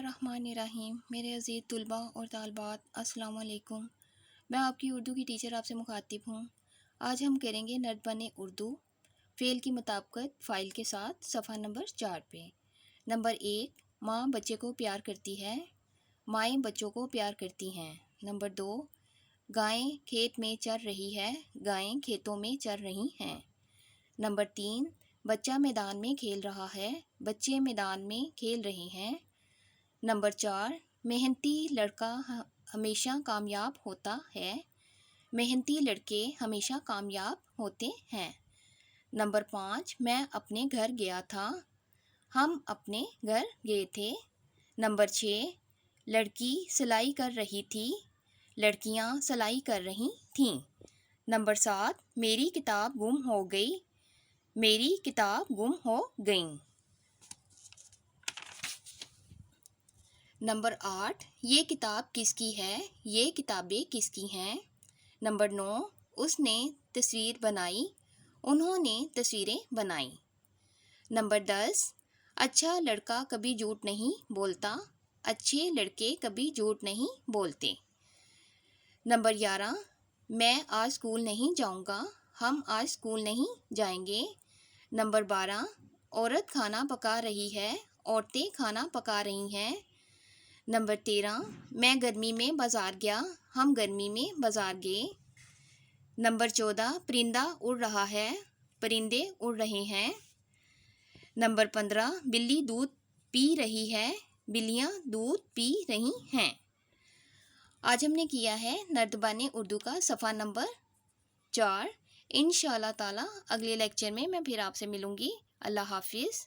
बिस्मिल्लाहिर्रहमानिर्रहीम। मेरे अज़ीज़ तुलबा और तालबात, अस्सलाम वालेकुम। मैं आपकी उर्दू की टीचर आपसे मुखातिब हूँ। आज हम करेंगे नर्द-बने उर्दू फ़ेल की मुताबिकत फ़ाइल के साथ सफ़ा नंबर 4 पे। नंबर 1, माँ बच्चे को प्यार करती है, माएँ बच्चों को प्यार करती हैं। नंबर 2, गायें खेत में चर रही है, गायें खेतों में चर रही हैं। नंबर 3, बच्चा मैदान में खेल रहा है, बच्चे मैदान में खेल रहे हैं। नंबर 4, मेहनती लड़का हमेशा कामयाब होता है, मेहनती लड़के हमेशा कामयाब होते हैं। नंबर 5, मैं अपने घर गया था, हम अपने घर गए थे। नंबर 6, लड़की सिलाई कर रही थी, लड़कियां सिलाई कर रही थीं। नंबर 7, मेरी किताब गुम हो गई, मेरी किताब गुम हो गई। नंबर 8, ये किताब किसकी है, ये किताबें किसकी हैं। नंबर 9, उसने तस्वीर बनाई, उन्होंने तस्वीरें बनाई। नंबर 10, अच्छा लड़का कभी झूठ नहीं बोलता, अच्छे लड़के कभी झूठ नहीं बोलते। नंबर 11, मैं आज स्कूल नहीं जाऊंगा, हम आज स्कूल नहीं जाएंगे। नंबर 12, औरत खाना पका रही है, औरतें खाना पका रही हैं। नंबर 13, मैं गर्मी में बाज़ार गया, हम गर्मी में बाज़ार गए। नंबर 14, परिंदा उड़ रहा है, परिंदे उड़ रहे हैं। नंबर 15, बिल्ली दूध पी रही है, बिल्लियाँ दूध पी रही हैं। आज हमने किया है नर्द-बने उर्दू का सफ़ा नंबर 4। इंशाअल्लाह ताला अगले लेक्चर में मैं फिर आपसे मिलूँगी। अल्लाह हाफिज़।